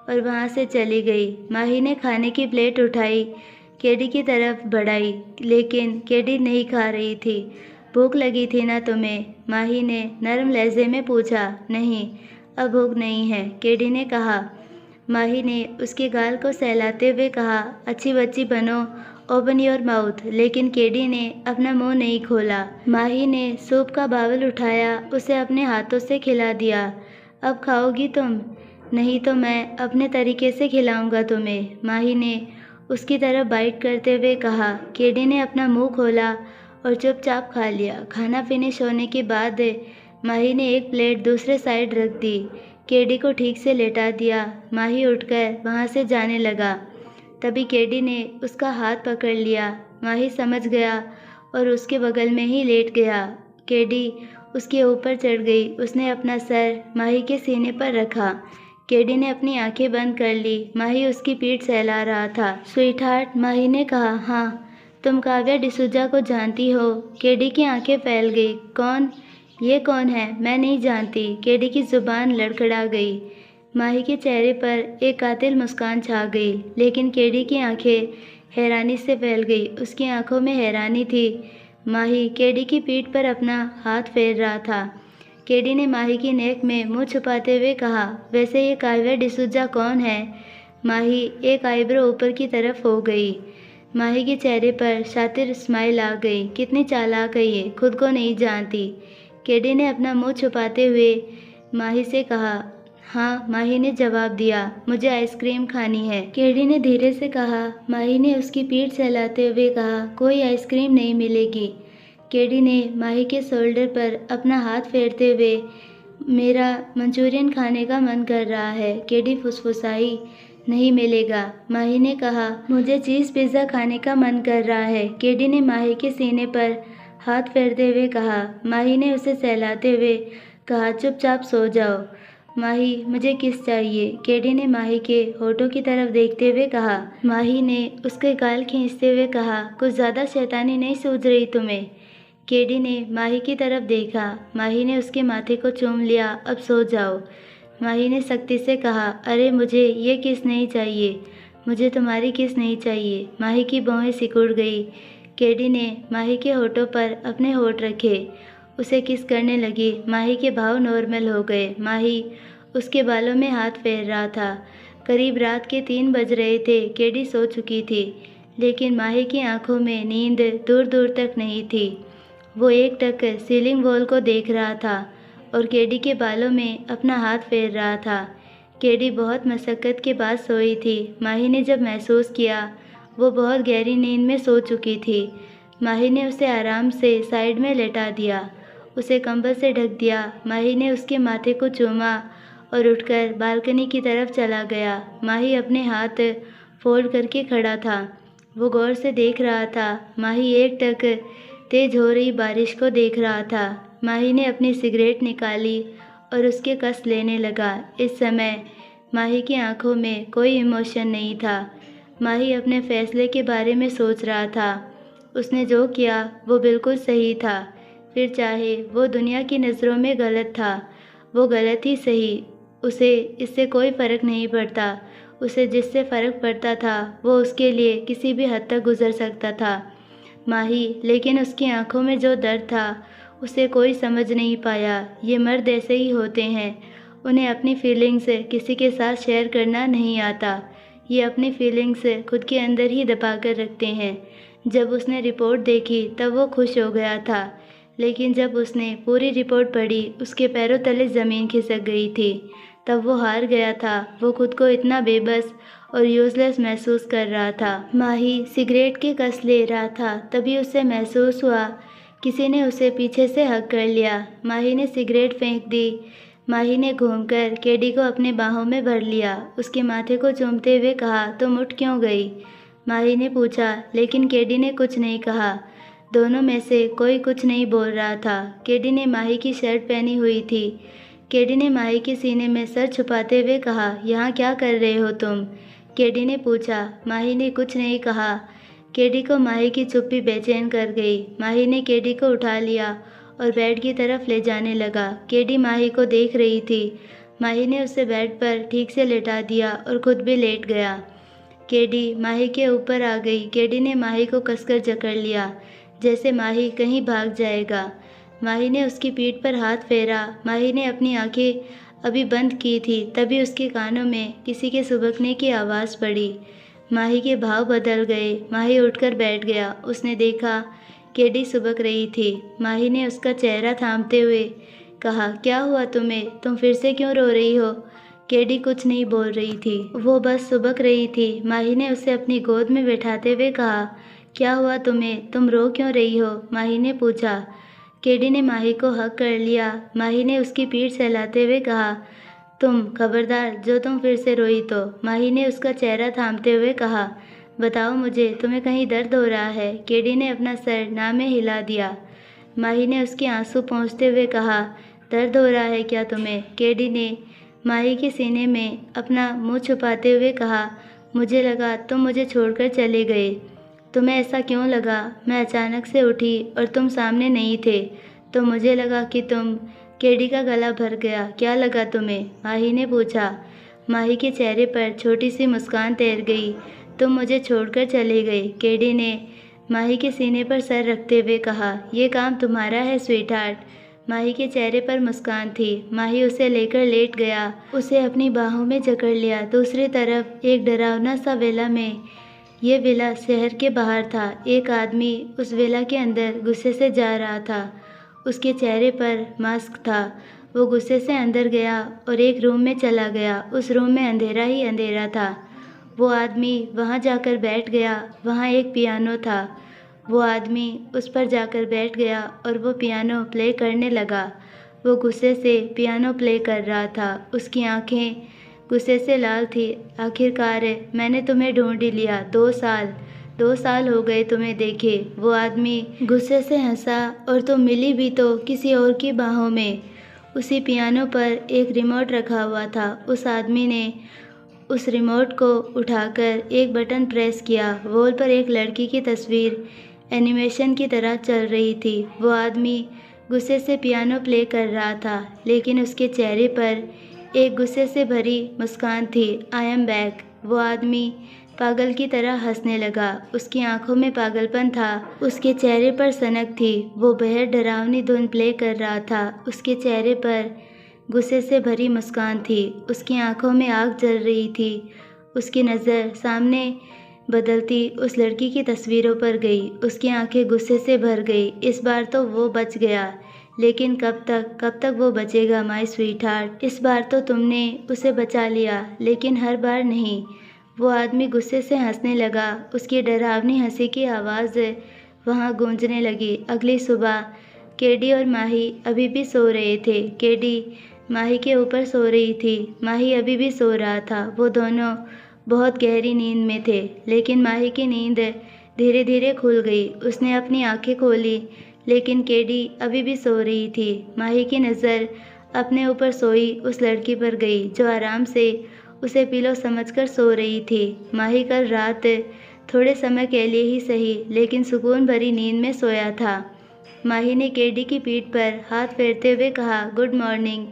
और वहाँ से चली गई। माही ने खाने की प्लेट उठाई, केडी की तरफ बढ़ाई, लेकिन केडी नहीं खा रही थी। भूख लगी थी ना तुम्हें? माही ने नरम लहजे में पूछा। नहीं, अब भूख नहीं है, केडी ने कहा। माही ने उसके गाल को सहलाते हुए कहा, अच्छी बच्ची बनो, ओपन योर माउथ। लेकिन केडी ने अपना मुंह नहीं खोला। माही ने सूप का बावल उठाया, उसे अपने हाथों से खिला दिया। अब खाओगी तुम? नहीं तो मैं अपने तरीके से खिलाऊंगा तुम्हें, माही ने उसकी तरफ बाइट करते हुए कहा। केडी ने अपना मुंह खोला और चुपचाप खा लिया। खाना फिनिश होने के बाद माही ने एक प्लेट दूसरे साइड रख दी। केडी को ठीक से लेटा दिया। माही उठकर वहाँ से जाने लगा। तभी केडी ने उसका हाथ पकड़ लिया। माही समझ गया और उसके बगल में ही लेट गया। केडी उसके ऊपर चढ़ गई। उसने अपना सर माही के सीने पर रखा। केडी ने अपनी आंखें बंद कर ली। माही उसकी पीठ सहला रहा था। स्वीटहार्ट, माही ने कहा, हाँ, तुम काव्या डिसूजा को जानती हो? केडी की आंखें फैल गई। कौन? ये कौन है? मैं नहीं जानती। केडी की जुबान लड़खड़ा गई। माही के चेहरे पर एक कातिल मुस्कान छा गई, लेकिन केडी की आंखें हैरानी से फैल गई। उसकी आंखों में हैरानी थी। माही केडी की पीठ पर अपना हाथ फेर रहा था। केडी ने माही की नेक में मुंह छुपाते हुए कहा, वैसे ये काव्या डिसूजा कौन है? माही एक आईब्रो ऊपर की तरफ हो गई। माही के चेहरे पर शातिर स्माइल आ गई। कितनी चालाक है ये, खुद को नहीं जानती। केडी ने अपना मुंह छुपाते हुए माही से कहा। हाँ, माही ने जवाब दिया, मुझे आइसक्रीम खानी है। केडी ने धीरे से कहा। माही ने उसकी पीठ सहलाते हुए कहा, कोई आइसक्रीम नहीं मिलेगी। केडी ने माही के शोल्डर पर अपना हाथ फेरते हुए, मेरा मंचूरियन खाने का मन कर रहा है। केडी फुसफुसाई, नहीं मिलेगा। माही ने कहा, मुझे चीज़ पिज़्ज़ा खाने का मन कर रहा है। केडी ने माही के सीने पर हाथ फेरते हुए कहा। माही ने उसे सहलाते हुए कहा, चुपचाप सो जाओ। माही, मुझे किस चाहिए? केडी ने माही के होठों की तरफ देखते हुए कहा। माही ने उसके गाल खींचते हुए कहा, कुछ ज़्यादा शैतानी नहीं सूझ रही तुम्हें? केडी ने माही की तरफ देखा। माही ने उसके माथे को चूम लिया। अब सो जाओ। माही ने सख्ती से कहा, अरे मुझे ये किस नहीं चाहिए, मुझे तुम्हारी किस नहीं चाहिए। माही की भौहें सिकुड़ गई। केडी ने माही के होठों पर अपने होठ रखे, उसे किस करने लगी। माही के भाव नॉर्मल हो गए। माही उसके बालों में हाथ फेर रहा था। करीब रात के 3 बज रहे थे। केडी सो चुकी थी, लेकिन माही की आंखों में नींद दूर दूर तक नहीं थी। वो एकटक सीलिंग वॉल को देख रहा था। और केडी के बालों में अपना हाथ फेर रहा था। केडी बहुत मशक्क़त के बाद सोई थी। माही ने जब महसूस किया वो बहुत गहरी नींद में सो चुकी थी। माही ने उसे आराम से साइड में लेटा दिया, उसे कंबल से ढक दिया। माही ने उसके माथे को चूमा और उठकर बालकनी की तरफ चला गया। माही अपने हाथ फोल्ड करके खड़ा था। वो गौर से देख रहा था। माही एकटक तेज हो रही बारिश को देख रहा था। माही ने अपनी सिगरेट निकाली और उसके कस लेने लगा। इस समय माही की आंखों में कोई इमोशन नहीं था। माही अपने फैसले के बारे में सोच रहा था। उसने जो किया वो बिल्कुल सही था। फिर चाहे वो दुनिया की नज़रों में गलत था, वो गलत ही सही, उसे इससे कोई फ़र्क नहीं पड़ता। उसे जिससे फ़र्क पड़ता था वो उसके लिए किसी भी हद तक गुज़र सकता था। माही, लेकिन उसकी आंखों में जो दर्द था उसे कोई समझ नहीं पाया। ये मर्द ऐसे ही होते हैं, उन्हें अपनी फीलिंग्स किसी के साथ शेयर करना नहीं आता। ये अपनी फीलिंग्स खुद के अंदर ही दबा कर रखते हैं। जब उसने रिपोर्ट देखी तब वो खुश हो गया था, लेकिन जब उसने पूरी रिपोर्ट पढ़ी उसके पैरों तले ज़मीन खिसक गई थी। तब वो हार गया था। वो खुद को इतना बेबस और यूज़लेस महसूस कर रहा था। माही सिगरेट के कस ले रहा था, तभी उसे महसूस हुआ किसी ने उसे पीछे से हग कर लिया। माही ने सिगरेट फेंक दी। माही ने घूमकर केडी को अपने बाहों में भर लिया। उसके माथे को चूमते हुए कहा, तुम उठ क्यों गई? माही ने पूछा, लेकिन केडी ने कुछ नहीं कहा। दोनों में से कोई कुछ नहीं बोल रहा था। केडी ने माही की शर्ट पहनी हुई थी। केडी ने माही के सीने में सर छुपाते हुए कहा, यहाँ क्या कर रहे हो तुम? केडी ने पूछा। माही ने कुछ नहीं कहा। केडी को माही की चुप्पी बेचैन कर गई। माही ने केडी को उठा लिया और बेड की तरफ ले जाने लगा। केडी माही को देख रही थी। माही ने उसे बेड पर ठीक से लेटा दिया और खुद भी लेट गया। केडी माही के ऊपर आ गई। केडी ने माही को कसकर जकड़ लिया, जैसे माही कहीं भाग जाएगा। माही ने उसकी पीठ पर हाथ फेरा। माही ने अपनी आंखें अभी बंद की थी, तभी उसके कानों में किसी के सुबकने की आवाज़ पड़ी। माही के भाव बदल गए। माही उठकर बैठ गया। उसने देखा केडी सुबक रही थी। माही ने उसका चेहरा थामते हुए कहा, क्या हुआ तुम्हें? तुम फिर से क्यों रो रही हो? केडी कुछ नहीं बोल रही थी, वो बस सुबक रही थी। माही ने उसे अपनी गोद में बैठाते हुए कहा, क्या हुआ तुम्हें? तुम रो क्यों रही हो? माही ने पूछा। केडी ने माही को हग कर लिया। माही ने उसकी पीठ सहलाते हुए कहा, तुम खबरदार, जो तुम फिर से रोई तो। माही ने उसका चेहरा थामते हुए कहा, बताओ मुझे, तुम्हें कहीं दर्द हो रहा है? केडी ने अपना सर ना में हिला दिया। माही ने उसके आंसू पोंछते हुए कहा, दर्द हो रहा है क्या तुम्हें? केडी ने माही के सीने में अपना मुंह छुपाते हुए कहा, मुझे लगा तुम मुझे छोड़कर चले गए। तुम्हें ऐसा क्यों लगा? मैं अचानक से उठी और तुम सामने नहीं थे, तो मुझे लगा कि तुम। केडी का गला भर गया। क्या लगा तुम्हें? माही ने पूछा। माही के चेहरे पर छोटी सी मुस्कान तैर गई। तुम मुझे छोड़कर चले गए। केडी ने माही के सीने पर सर रखते हुए कहा, यह काम तुम्हारा है स्वीटहार्ट। माही के चेहरे पर मुस्कान थी। माही उसे लेकर लेट गया, उसे अपनी बाहों में जकड़ लिया। दूसरी तरफ एक डरावना सा वेला में, ये विला शहर के बाहर था। एक आदमी उस विला के अंदर गुस्से से जा रहा था। उसके चेहरे पर मास्क था। वो गुस्से से अंदर गया और एक रूम में चला गया। उस रूम में अंधेरा ही अंधेरा था। वो आदमी वहाँ जाकर बैठ गया। वहाँ एक पियानो था। वो आदमी उस पर जाकर बैठ गया और वो पियानो प्ले करने लगा। वो गुस्से से पियानो प्ले कर रहा था। उसकी आंखें गुस्से से लाल थी। आखिरकार मैंने तुम्हें ढूंढ ही लिया। 2 साल हो गए तुम्हें देखे। वो आदमी गुस्से से हंसा, और तुम मिली भी तो किसी और की बाहों में। उसी पियानो पर एक रिमोट रखा हुआ था। उस आदमी ने उस रिमोट को उठाकर एक बटन प्रेस किया। वॉल पर एक लड़की की तस्वीर एनिमेशन की तरह चल रही थी। वो आदमी गुस्से से पियानो प्ले कर रहा था, लेकिन उसके चेहरे पर एक गुस्से से भरी मुस्कान थी। I am back. वो आदमी पागल की तरह हंसने लगा। उसकी आंखों में पागलपन था। उसके चेहरे पर सनक थी। वो बेहद डरावनी धुन प्ले कर रहा था। उसके चेहरे पर गुस्से से भरी मुस्कान थी। उसकी आंखों में आग जल रही थी। उसकी नज़र सामने बदलती उस लड़की की तस्वीरों पर गई। उसकी आंखें गुस्से से भर गई। इस बार तो वो बच गया। लेकिन कब तक वो बचेगा माय स्वीट हार्ट। इस बार तो तुमने उसे बचा लिया, लेकिन हर बार नहीं। वो आदमी गुस्से से हंसने लगा। उसकी डरावनी हंसी की आवाज़ वहाँ गूंजने लगी। अगली सुबह केडी और माही अभी भी सो रहे थे। केडी माही के ऊपर सो रही थी, माही अभी भी सो रहा था। वो दोनों बहुत गहरी नींद में थे, लेकिन माही की नींद धीरे धीरे खुल गई। उसने अपनी आंखें खोली, लेकिन केडी अभी भी सो रही थी। माही की नज़र अपने ऊपर सोई उस लड़की पर गई, जो आराम से उसे पिलो समझकर सो रही थी। माही कल रात थोड़े समय के लिए ही सही, लेकिन सुकून भरी नींद में सोया था। माही ने केडी की पीठ पर हाथ फेरते हुए कहा, गुड मॉर्निंग,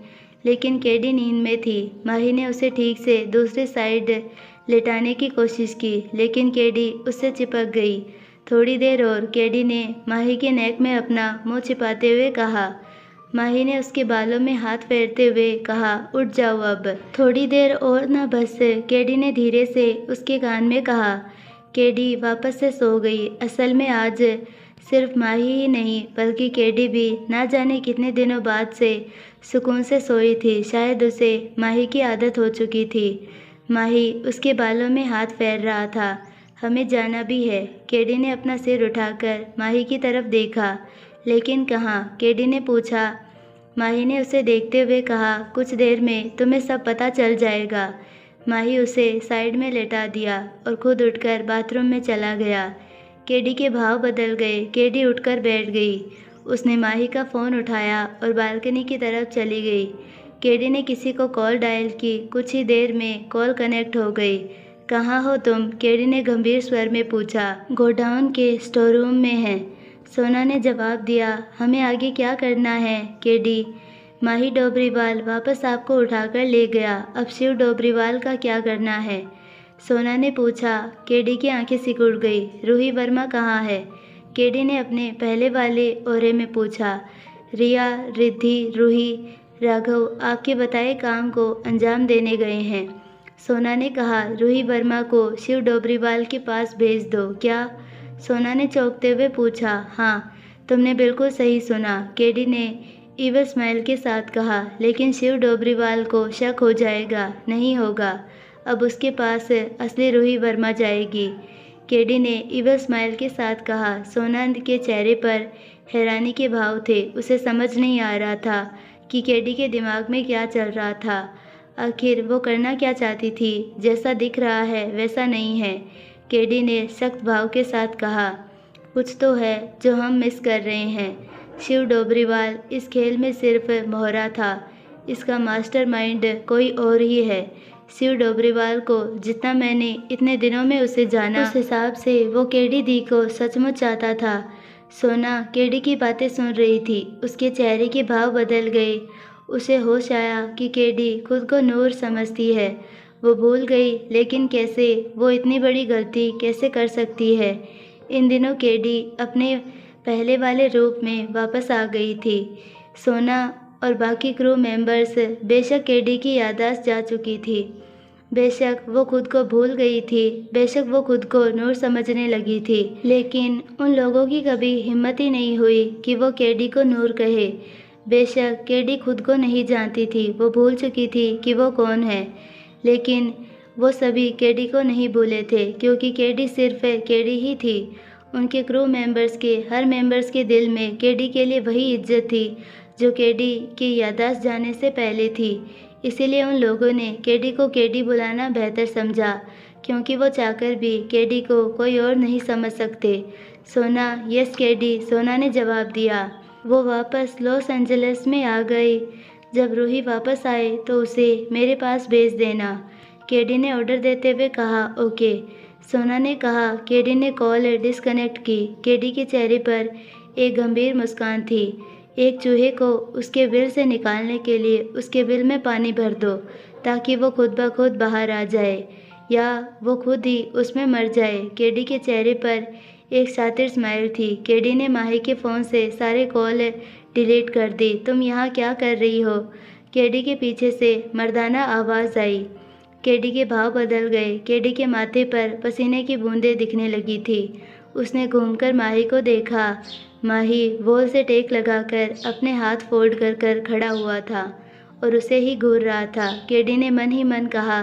लेकिन केडी नींद में थी। माही ने उसे ठीक से दूसरी साइड लेटाने की कोशिश की, लेकिन केडी उससे चिपक गई। थोड़ी देर और केडी ने माही के नेक में अपना मुंह छिपाते हुए कहा। माही ने उसके बालों में हाथ फेरते हुए कहा, उठ जाओ अब। थोड़ी देर और ना बस, केडी ने धीरे से उसके कान में कहा। केडी वापस से सो गई। असल में आज सिर्फ माही ही नहीं, बल्कि केडी भी ना जाने कितने दिनों बाद से सुकून से सोई थी। शायद उसे माही की आदत हो चुकी थी। माही उसके बालों में हाथ फेर रहा था। हमें जाना भी है। केडी ने अपना सिर उठाकर माही की तरफ देखा। लेकिन कहाँ? केडी ने पूछा। माही ने उसे देखते हुए कहा, कुछ देर में तुम्हें सब पता चल जाएगा। माही उसे साइड में लेटा दिया और खुद उठकर बाथरूम में चला गया। केडी के भाव बदल गए। केडी उठकर बैठ गई। उसने माही का फ़ोन उठाया और बालकनी की तरफ चली गई। केडी ने किसी को कॉल डायल की। कुछ ही देर में कॉल कनेक्ट हो गई। कहाँ हो तुम? केडी ने गंभीर स्वर में पूछा। गोडाउन के स्टोर रूम में हैं, सोना ने जवाब दिया। हमें आगे क्या करना है केडी? माही डोबरीवाल वापस आपको उठाकर ले गया। अब शिव डोबरीवाल का क्या करना है? सोना ने पूछा। केडी की आंखें सिकुड़ गई। रूही वर्मा कहाँ है? केडी ने अपने पहले वाले ओरे में पूछा। रिया, रिद्धि, रूही, राघव आपके बताए काम को अंजाम देने गए हैं। सोना ने कहा। रूही वर्मा को शिव डोबरीवाल के पास भेज दो। क्या? सोना ने चौंकते हुए पूछा। हाँ, तुमने बिल्कुल सही सुना, केडी ने ईवल स्माइल के साथ कहा। लेकिन शिव डोबरीवाल को शक हो जाएगा। नहीं होगा, अब उसके पास असली रूही वर्मा जाएगी, केडी ने ईवल स्माइल के साथ कहा। सोना के चेहरे पर हैरानी के भाव थे। उसे समझ नहीं आ रहा था कि केडी के दिमाग में क्या चल रहा था। आखिर वो करना क्या चाहती थी? जैसा दिख रहा है वैसा नहीं है, केडी ने सख्त भाव के साथ कहा। कुछ तो है जो हम मिस कर रहे हैं। शिव डोबरीवाल इस खेल में सिर्फ मोहरा था। इसका मास्टरमाइंड कोई और ही है। शिव डोबरीवाल को जितना मैंने इतने दिनों में उसे जाना, उस हिसाब से वो केडी दी को सचमुच चाहता था। सोना केडी की बातें सुन रही थी। उसके चेहरे के भाव बदल गए। उसे होश आया कि केडी खुद को नूर समझती है। वो भूल गई, लेकिन कैसे? वो इतनी बड़ी गलती कैसे कर सकती है? इन दिनों केडी अपने पहले वाले रूप में वापस आ गई थी। सोना और बाकी क्रू मेंबर्स, बेशक केडी की याददाश्त जा चुकी थी, बेशक वो खुद को भूल गई थी, बेशक वो खुद को नूर समझने लगी थी, लेकिन उन लोगों की कभी हिम्मत ही नहीं हुई कि वो केडी को नूर कहे। बेशक केडी खुद को नहीं जानती थी, वो भूल चुकी थी कि वो कौन है, लेकिन वो सभी केडी को नहीं भूले थे, क्योंकि केडी सिर्फ केडी ही थी। उनके क्रू मेंबर्स के हर मेंबर्स के दिल में केडी के लिए वही इज्जत थी जो केडी की याददाश्त जाने से पहले थी। इसीलिए उन लोगों ने केडी को केडी बुलाना बेहतर समझा, क्योंकि वो चाहकर भी केडी को कोई और नहीं समझ सकते। सोना, यस केडी, सोना ने जवाब दिया। वो वापस लॉस एंजलिस में आ गई। जब रूही वापस आए तो उसे मेरे पास भेज देना, केडी ने ऑर्डर देते हुए कहा। ओके, सोना ने कहा। केडी ने कॉल डिस्कनेक्ट की। केडी के चेहरे पर एक गंभीर मुस्कान थी। एक चूहे को उसके बिल से निकालने के लिए उसके बिल में पानी भर दो, ताकि वो खुद ब खुद बाहर आ जाए, या वो खुद ही उसमें मर जाए। केडी के चेहरे पर एक शातिर स्माइल थी। केडी ने माही के फ़ोन से सारे कॉल डिलीट कर दी। तुम यहाँ क्या कर रही हो? केडी के पीछे से मर्दाना आवाज़ आई। केडी के भाव बदल गए। केडी के माथे पर पसीने की बूंदें दिखने लगी थी। उसने घूमकर माही को देखा। माही वॉल से टेक लगाकर अपने हाथ फोल्ड कर खड़ा हुआ था और उसे ही घूर रहा था। केडी ने मन ही मन कहा,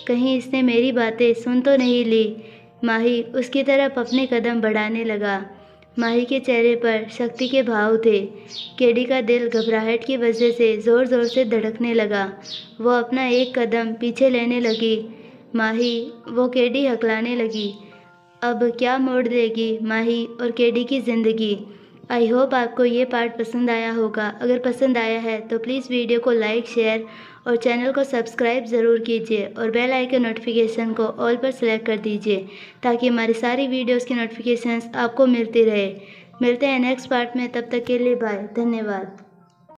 कहीं इसने मेरी बातें सुन तो नहीं ली। माही उसकी तरफ अपने कदम बढ़ाने लगा। माही के चेहरे पर शक्ति के भाव थे। केडी का दिल घबराहट की वजह से ज़ोर ज़ोर से धड़कने लगा। वो अपना एक कदम पीछे लेने लगी। माही, वो केडी हकलाने लगी। अब क्या मोड़ देगी माही और केडी की ज़िंदगी। आई होप आपको ये पार्ट पसंद आया होगा। अगर पसंद आया है तो प्लीज़ वीडियो को लाइक, शेयर और चैनल को सब्सक्राइब ज़रूर कीजिए और बेल आइकन नोटिफिकेशन को ऑल पर सेलेक्ट कर दीजिए ताकि हमारी सारी वीडियोस की नोटिफिकेशंस आपको मिलती रहे। मिलते हैं नेक्स्ट पार्ट में, तब तक के लिए बाय, धन्यवाद।